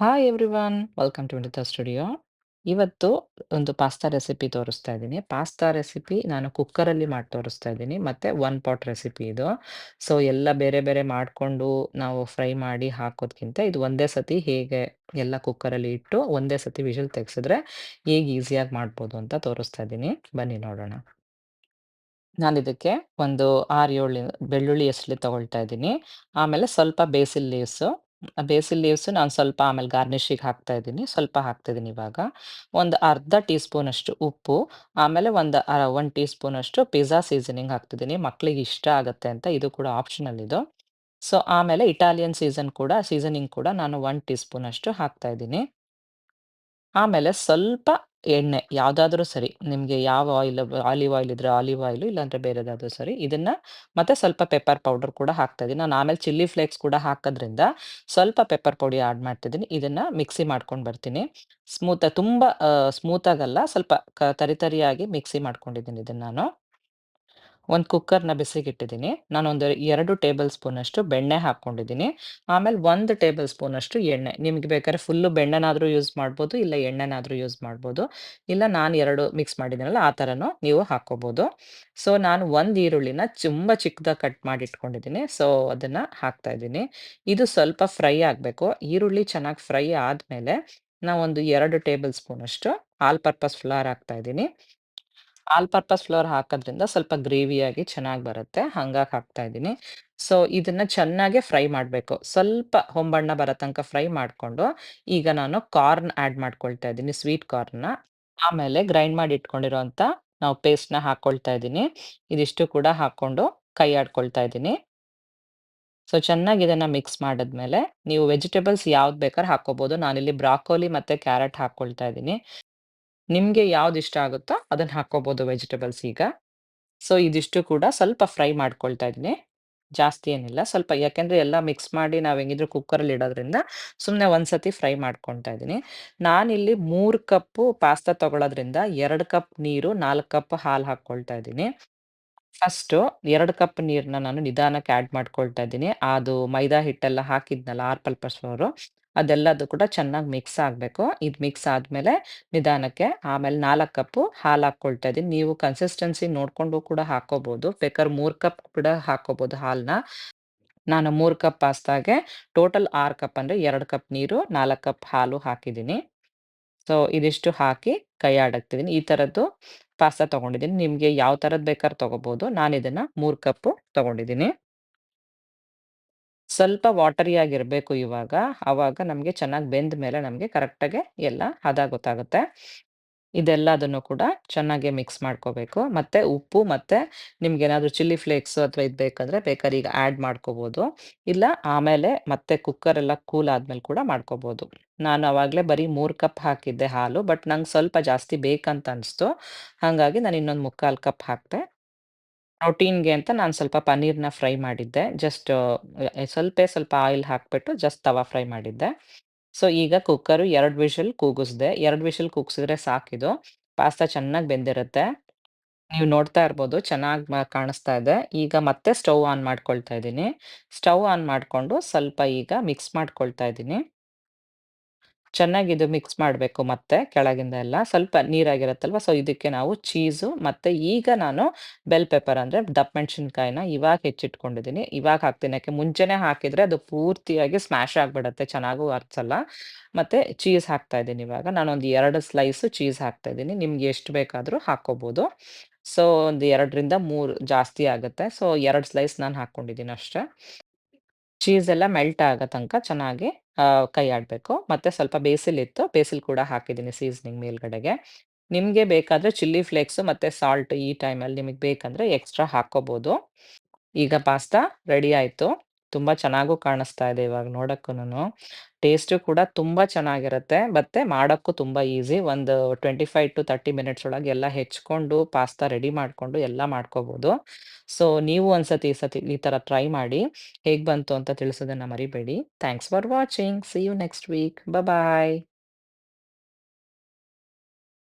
Hi everyone welcome to Vinita studio. ಇವತ್ತು ಒಂದು pasta recipe ತೋರಿಸ್ತಾ ಇದ್ದೀನಿ. ಪಾಸ್ತಾ ರೆಸಿಪಿ ನಾನು ಕುಕ್ಕರಲ್ಲಿ ಮಾಡಿ ತೋರಿಸ್ತಾ ಇದ್ದೀನಿ. ಮತ್ತೆ ಒನ್ ಪಾಟ್ ರೆಸಿಪಿ ಇದು. ಸೊ ಎಲ್ಲ ಬೇರೆ ಬೇರೆ ಮಾಡಿಕೊಂಡು ನಾವು ಫ್ರೈ ಮಾಡಿ ಹಾಕೋದ್ಕಿಂತ ಇದು ಒಂದೇ ಸತಿ ಹೇಗೆ ಎಲ್ಲ ಕುಕ್ಕರಲ್ಲಿ ಇಟ್ಟು ಒಂದೇ ಸತಿ ವಿಷಲ್ ತೆಗ್ಸಿದ್ರೆ ಹೇಗೆ ಈಸಿಯಾಗಿ ಮಾಡ್ಬೋದು ಅಂತ ತೋರಿಸ್ತಾ ಇದ್ದೀನಿ. ಬನ್ನಿ ನೋಡೋಣ. ನಾನಿದಕ್ಕೆ ಒಂದು 6, 7 ಬೆಳ್ಳುಳ್ಳಿ ಎಸಳು ತಗೊಳ್ತಾ ಇದ್ದೀನಿ. ಆಮೇಲೆ ಸ್ವಲ್ಪ ಬೇಸಿಲ್ ಲೀವ್ಸು. ಬೇಸಿಲ್ ಲೀವ್ಸು ನಾನು ಸ್ವಲ್ಪ ಆಮೇಲೆ ಗಾರ್ನಿಷಿಗೆ ಹಾಕ್ತಾ ಇದ್ದೀನಿ. ಸ್ವಲ್ಪ ಹಾಕ್ತಾ ಇದ್ದೀನಿ ಇವಾಗ. ಒಂದು ಅರ್ಧ ಟೀ ಸ್ಪೂನಷ್ಟು ಉಪ್ಪು, ಆಮೇಲೆ ಒಂದು 1 ಟೀ ಸ್ಪೂನಷ್ಟು ಪಿಜ್ಜಾ ಸೀಸನಿಂಗ್ ಹಾಕ್ತಿದ್ದೀನಿ. ಮಕ್ಳಿಗೆ ಇಷ್ಟ ಆಗುತ್ತೆ ಅಂತ ಇದು ಕೂಡ ಆಪ್ಷನಲ್ ಇದು. ಸೊ ಆಮೇಲೆ ಇಟಾಲಿಯನ್ ಸೀಸನಿಂಗ್ ಕೂಡ ನಾನು 1 ಟೀ ಸ್ಪೂನಷ್ಟು ಹಾಕ್ತಾ ಇದ್ದೀನಿ. ಆಮೇಲೆ ಸ್ವಲ್ಪ ಎಣ್ಣೆ ಯಾವ್ದಾದ್ರೂ ಸರಿ. ನಿಮ್ಗೆ ಯಾವ ಆಲಿವ್ ಆಯಿಲ್ ಇದ್ರೆ ಆಲಿವ್ ಆಯಿಲು, ಇಲ್ಲಾಂದ್ರೆ ಬೇರೆದಾದ್ರೂ ಸರಿ. ಮತ್ತೆ ಸ್ವಲ್ಪ ಪೆಪ್ಪರ್ ಪೌಡರ್ ಕೂಡ ಹಾಕ್ತಾ ಇದೀನಿ. ನಾನು ಆಮೇಲೆ ಚಿಲ್ಲಿ ಫ್ಲೇಕ್ಸ್ ಕೂಡ ಹಾಕೋದ್ರಿಂದ ಸ್ವಲ್ಪ ಪೆಪ್ಪರ್ ಪುಡಿ ಆಡ್ ಮಾಡ್ತಿದ್ದೀನಿ. ಇದನ್ನ ಮಿಕ್ಸಿ ಮಾಡ್ಕೊಂಡ್ ಬರ್ತೀನಿ. ತುಂಬಾ ಸ್ಮೂತ್ ಆಗಲ್ಲ. ಸ್ವಲ್ಪ ತರಿ ತರಿಯಾಗಿ ಮಿಕ್ಸಿ ಮಾಡ್ಕೊಂಡಿದ್ದೀನಿ ಇದನ್ನ ನಾನು. ಒಂದು ಕುಕ್ಕರ್‌ನ ಬಿಸಿಗಿಟ್ಟಿದ್ದೀನಿ. ನಾನೊಂದು 2 ಟೇಬಲ್ ಸ್ಪೂನಷ್ಟು ಬೆಣ್ಣೆ ಹಾಕ್ಕೊಂಡಿದ್ದೀನಿ. ಆಮೇಲೆ 1 ಟೇಬಲ್ ಸ್ಪೂನಷ್ಟು ಎಣ್ಣೆ. ನಿಮ್ಗೆ ಬೇಕಾದ್ರೆ ಫುಲ್ಲು ಬೆಣ್ಣೆನಾದ್ರೂ ಯೂಸ್ ಮಾಡ್ಬೋದು, ಇಲ್ಲ ಎಣ್ಣೆನಾದ್ರೂ ಯೂಸ್ ಮಾಡ್ಬೋದು. ಇಲ್ಲ ನಾನು 2 ಮಿಕ್ಸ್ ಮಾಡಿದ್ದೀನಲ್ಲ ಆ ಥರನೂ ನೀವು ಹಾಕ್ಕೋಬೋದು. ಸೊ ನಾನು 1 ಈರುಳ್ಳಿನ ತುಂಬಾ ಚಿಕ್ಕದಾಗಿ ಕಟ್ ಮಾಡಿ ಇಟ್ಕೊಂಡಿದ್ದೀನಿ. ಸೊ ಅದನ್ನ ಹಾಕ್ತಾ ಇದ್ದೀನಿ. ಇದು ಸ್ವಲ್ಪ ಫ್ರೈ ಆಗ್ಬೇಕು. ಈರುಳ್ಳಿ ಚೆನ್ನಾಗಿ ಫ್ರೈ ಆದ್ಮೇಲೆ ನಾವೊಂದು 2 ಟೇಬಲ್ ಸ್ಪೂನಷ್ಟು ಆಲ್ ಪರ್ಪಸ್ ಫ್ಲೋರ್ ಹಾಕ್ತಾ ಇದ್ದೀನಿ. ಆಲ್ ಪರ್ಪಸ್ ಫ್ಲೋರ್ ಹಾಕೋದ್ರಿಂದ ಸ್ವಲ್ಪ ಗ್ರೇವಿಯಾಗಿ ಚೆನ್ನಾಗಿ ಬರುತ್ತೆ. ಹಂಗಾಗಿ ಹಾಕ್ತಾ ಇದ್ದೀನಿ. ಸೊ ಇದನ್ನ ಚೆನ್ನಾಗೆ ಫ್ರೈ ಮಾಡ್ಬೇಕು. ಸ್ವಲ್ಪ ಹೊಂಬಣ್ಣ ಬರೋ ತನಕ ಫ್ರೈ ಮಾಡ್ಕೊಂಡು, ಈಗ ನಾನು ಕಾರ್ನ್ ಆಡ್ ಮಾಡ್ಕೊಳ್ತಾ ಇದ್ದೀನಿ, ಸ್ವೀಟ್ ಕಾರ್ನ್‌ನ. ಆಮೇಲೆ ಗ್ರೈಂಡ್ ಮಾಡಿ ಇಟ್ಕೊಂಡಿರೋಂಥ ನಾವು ಪೇಸ್ಟ್‌ನ ಹಾಕ್ಕೊಳ್ತಾ ಇದ್ದೀನಿ. ಇದಿಷ್ಟು ಕೂಡ ಹಾಕ್ಕೊಂಡು ಕೈ ಆಡ್ಕೊಳ್ತಾ ಇದ್ದೀನಿ. ಸೊ ಚೆನ್ನಾಗಿ ಇದನ್ನ ಮಿಕ್ಸ್ ಮಾಡಿದ್ಮೇಲೆ, ನೀವು ವೆಜಿಟಬಲ್ಸ್ ಯಾವ್ದು ಬೇಕಾದ್ರೆ ಹಾಕ್ಕೋಬೋದು. ನಾನಿಲ್ಲಿ ಬ್ರಾಕೋಲಿ ಮತ್ತೆ ಕ್ಯಾರಟ್ ಹಾಕ್ಕೊಳ್ತಾ ಇದ್ದೀನಿ. ನಿಮ್ಗೆ ಯಾವ್ದು ಇಷ್ಟ ಆಗುತ್ತೋ ಅದನ್ನ ಹಾಕ್ಕೋಬೋದು ವೆಜಿಟಬಲ್ಸ್ ಈಗ. ಸೊ ಇದಿಷ್ಟು ಕೂಡ ಸ್ವಲ್ಪ ಫ್ರೈ ಮಾಡ್ಕೊಳ್ತಾ ಇದ್ದೀನಿ. ಜಾಸ್ತಿ ಏನಿಲ್ಲ. ಸ್ವಲ್ಪ ಯಾಕೆಂದ್ರೆ ಎಲ್ಲ ಮಿಕ್ಸ್ ಮಾಡಿ ನಾವು ಹೆಂಗಿದ್ರು ಕುಕ್ಕರಲ್ಲಿ ಇಡೋದ್ರಿಂದ ಸುಮ್ನೆ ಒಂದ್ಸತಿ ಫ್ರೈ ಮಾಡ್ಕೊಳ್ತಾ ಇದ್ದೀನಿ. ನಾನಿಲ್ಲಿ 3 ಕಪ್ಪು ಪಾಸ್ತಾ ತಗೊಳ್ಳೋದ್ರಿಂದ 2 ಕಪ್ ನೀರು, 4 ಕಪ್ ಹಾಲು ಹಾಕ್ಕೊಳ್ತಾ ಇದ್ದೀನಿ. ಫಸ್ಟು 2 ಕಪ್ ನೀರನ್ನ ನಾನು ನಿಧಾನಕ್ಕೆ ಆಡ್ ಮಾಡ್ಕೊಳ್ತಾ ಇದ್ದೀನಿ. ಅದು ಮೈದಾ ಹಿಟ್ಟೆಲ್ಲ ಹಾಕಿದ್ನಲ್ಲ ಆರ್ ಪಲ್ಪಸ್ ಫ್ಲೋರು, ಅದೆಲ್ಲದು ಕೂಡ ಚೆನ್ನಾಗಿ ಮಿಕ್ಸ್ ಆಗ್ಬೇಕು. ಇದು ಮಿಕ್ಸ್ ಆದ್ಮೇಲೆ ನಿಧಾನಕ್ಕೆ ಆಮೇಲೆ 4 ಕಪ್ಪು ಹಾಲು ಹಾಕ್ಕೊಳ್ತಾ ಇದ್ದೀನಿ. ನೀವು ಕನ್ಸಿಸ್ಟೆನ್ಸಿ ನೋಡ್ಕೊಂಡು ಕೂಡ ಹಾಕ್ಕೋಬೋದು. ಬೇಕಾದ್ರೆ 3 ಕಪ್ ಕೂಡ ಹಾಕ್ಕೋಬೋದು ಹಾಲನ್ನ. ನಾನು 3 ಕಪ್ ಪಾಸ್ತಾಗೆ ಟೋಟಲ್ 6 ಕಪ್ ಅಂದ್ರೆ 2 ಕಪ್ ನೀರು, 4 ಕಪ್ ಹಾಲು ಹಾಕಿದ್ದೀನಿ. ಸೊ ಇದಿಷ್ಟು ಹಾಕಿ ಕೈ ಆಡಾಕ್ತಿದ್ದೀನಿ. ಈ ಥರದ್ದು ಪಾಸ್ತಾ ತಗೊಂಡಿದ್ದೀನಿ. ನಿಮ್ಗೆ ಯಾವ ಥರದ್ದು ಬೇಕಾದ್ರೂ ತಗೋಬೋದು. ನಾನಿದನ್ನ 3 ಕಪ್ಪು ತಗೊಂಡಿದ್ದೀನಿ. ಸ್ವಲ್ಪ ವಾಟರಿ ಆಗಿರ್ಬೇಕು ಇವಾಗ. ಆವಾಗ ನಮ್ಗೆ ಚೆನ್ನಾಗಿ ಬೆಂದ ಮೇಲೆ ನಮ್ಗೆ ಕರೆಕ್ಟಾಗಿ ಎಲ್ಲ ಹದ ಗೊತ್ತಾಗುತ್ತೆ. ಇದೆಲ್ಲದನ್ನು ಕೂಡ ಚೆನ್ನಾಗಿ ಮಿಕ್ಸ್ ಮಾಡ್ಕೋಬೇಕು. ಮತ್ತೆ ಉಪ್ಪು ಮತ್ತೆ ನಿಮ್ಗೇನಾದ್ರೂ ಚಿಲ್ಲಿ ಫ್ಲೇಕ್ಸು ಅಥವಾ ಇದು ಬೇಕಂದ್ರೆ ಬೇಕಾದ್ರೆ ಈಗ ಆಡ್ ಮಾಡ್ಕೋಬೋದು. ಇಲ್ಲ ಆಮೇಲೆ ಮತ್ತೆ ಕುಕ್ಕರ್ ಎಲ್ಲ ಕೂಲ್ ಆದ್ಮೇಲೆ ಕೂಡ ಮಾಡ್ಕೋಬೋದು. ನಾನು ಅವಾಗ್ಲೇ ಬರೀ 3 ಕಪ್ ಹಾಕಿದ್ದೆ ಹಾಲು. ಬಟ್ ನಂಗೆ ಸ್ವಲ್ಪ ಜಾಸ್ತಿ ಬೇಕಂತ ಅನ್ಸ್ತು. ಹಾಗಾಗಿ ನಾನು ಇನ್ನೊಂದು 3/4 ಕಪ್ ಹಾಕ್ದೆ. ಪ್ರೋಟೀನ್‌ಗೆ ಅಂತ ನಾನು ಸ್ವಲ್ಪ ಪನ್ನೀರ್‌ನ ಫ್ರೈ ಮಾಡಿದ್ದೆ. ಜಸ್ಟ್ ಸ್ವಲ್ಪ ಆಯಿಲ್ ಹಾಕ್ಬಿಟ್ಟು ಜಸ್ಟ್ ತವಾ ಫ್ರೈ ಮಾಡಿದ್ದೆ. ಸೊ ಈಗ ಕುಕ್ಕರು 2 ವಿಷಲ್ ಕೂಗಿಸ್ದೆ. 2 ವಿಷಲ್ ಕೂಗ್ಸಿದ್ರೆ ಸಾಕಿದು. ಪಾಸ್ತಾ ಚೆನ್ನಾಗಿ ಬೆಂದಿರುತ್ತೆ. ನೀವು ನೋಡ್ತಾ ಇರ್ಬೋದು ಚೆನ್ನಾಗಿ ಕಾಣಿಸ್ತಾ ಇದೆ. ಈಗ ಮತ್ತೆ ಸ್ಟವ್ ಆನ್ ಮಾಡ್ಕೊಳ್ತಾ ಇದ್ದೀನಿ. ಸ್ಟವ್ ಆನ್ ಮಾಡ್ಕೊಂಡು ಸ್ವಲ್ಪ ಈಗ ಮಿಕ್ಸ್ ಮಾಡ್ಕೊಳ್ತಾ ಇದ್ದೀನಿ. ಚೆನ್ನಾಗಿ ಇದು ಮಿಕ್ಸ್ ಮಾಡಬೇಕು ಮತ್ತೆ ಕೆಳಗಿಂದ ಎಲ್ಲ. ಸ್ವಲ್ಪ ನೀರಾಗಿರುತ್ತಲ್ವಾ, ಸೊ ಇದಕ್ಕೆ ನಾವು ಚೀಸು ಮತ್ತೆ ಈಗ ನಾನು ಬೆಲ್ ಪೆಪ್ಪರ್ ಅಂದ್ರೆ ದಪ್ಪ ಮೆಣಸಿನಕಾಯಿನ ಇವಾಗ ಹೆಚ್ಚಿಟ್ಕೊಂಡಿದ್ದೀನಿ. ಇವಾಗ ಹಾಕ್ತೀನಿ. ಯಾಕೆ ಮುಂಚೆನೇ ಹಾಕಿದ್ರೆ ಅದು ಪೂರ್ತಿಯಾಗಿ ಸ್ಮ್ಯಾಶ್ ಆಗ್ಬಿಡತ್ತೆ, ಚೆನ್ನಾಗೂ ಅರ್ಸಲ್ಲ. ಮತ್ತೆ ಚೀಸ್ ಹಾಕ್ತಾ ಇದ್ದೀನಿ ಇವಾಗ. ನಾನೊಂದು 2 ಸ್ಲೈಸು ಚೀಸ್ ಹಾಕ್ತಾ ಇದ್ದೀನಿ. ನಿಮ್ಗೆ ಎಷ್ಟು ಬೇಕಾದ್ರೂ ಹಾಕ್ಕೋಬೋದು. ಸೊ ಒಂದು 2ರಿಂದ 3 ಜಾಸ್ತಿ ಆಗುತ್ತೆ. ಸೊ 2 ಸ್ಲೈಸ್ ನಾನು ಹಾಕ್ಕೊಂಡಿದ್ದೀನಿ ಅಷ್ಟೇ. ಚೀಸ್ ಎಲ್ಲ ಮೆಲ್ಟ್ ಆಗೋ ತನಕ ಚೆನ್ನಾಗಿ ಕೈ ಆಡಬೇಕು. ಮತ್ತೆ ಸ್ವಲ್ಪ ಬೇಸಿಲ್ ಇತ್ತು. ಬೇಸಿಲ್ ಕೂಡ ಹಾಕಿದ್ದೀನಿ ಸೀಸನಿಂಗ್ ಮೇಲ್ಗಡೆಗೆ. ನಿಮ್ಗೆ ಬೇಕಾದ್ರೆ ಚಿಲ್ಲಿ ಫ್ಲೇಕ್ಸು ಮತ್ತೆ ಸಾಲ್ಟ್ ಈ ಟೈಮಲ್ಲಿ ನಿಮಗೆ ಬೇಕಂದ್ರೆ ಎಕ್ಸ್ಟ್ರಾ ಹಾಕ್ಕೋಬೋದು. ಈಗ ಪಾಸ್ತಾ ರೆಡಿ ಆಯ್ತು. ತುಂಬಾ ಚೆನ್ನಾಗೂ ಕಾಣಿಸ್ತಾ ಇದೆ ಇವಾಗ ನೋಡಕ್ಕೂನು. ಟೇಸ್ಟು ಕೂಡ ತುಂಬಾ ಚೆನ್ನಾಗಿರುತ್ತೆ. ಮತ್ತೆ ಮಾಡಕ್ಕೂ ತುಂಬಾ ಈಸಿ. ಒಂದು 25-30 ಮಿನಿಟ್ಸ್ ಒಳಗೆ ಎಲ್ಲ ಹೆಚ್ಕೊಂಡು ಪಾಸ್ತಾ ರೆಡಿ ಮಾಡ್ಕೊಂಡು ಎಲ್ಲ ಮಾಡ್ಕೋಬೋದು. ಸೊ ನೀವು ಈ ಸತಿ ಈ ಥರ ಟ್ರೈ ಮಾಡಿ. ಹೇಗ್ ಬಂತು ಅಂತ ತಿಳಿಸೋದನ್ನ ಮರಿಬೇಡಿ. Thanks for watching. See you next week. Bye.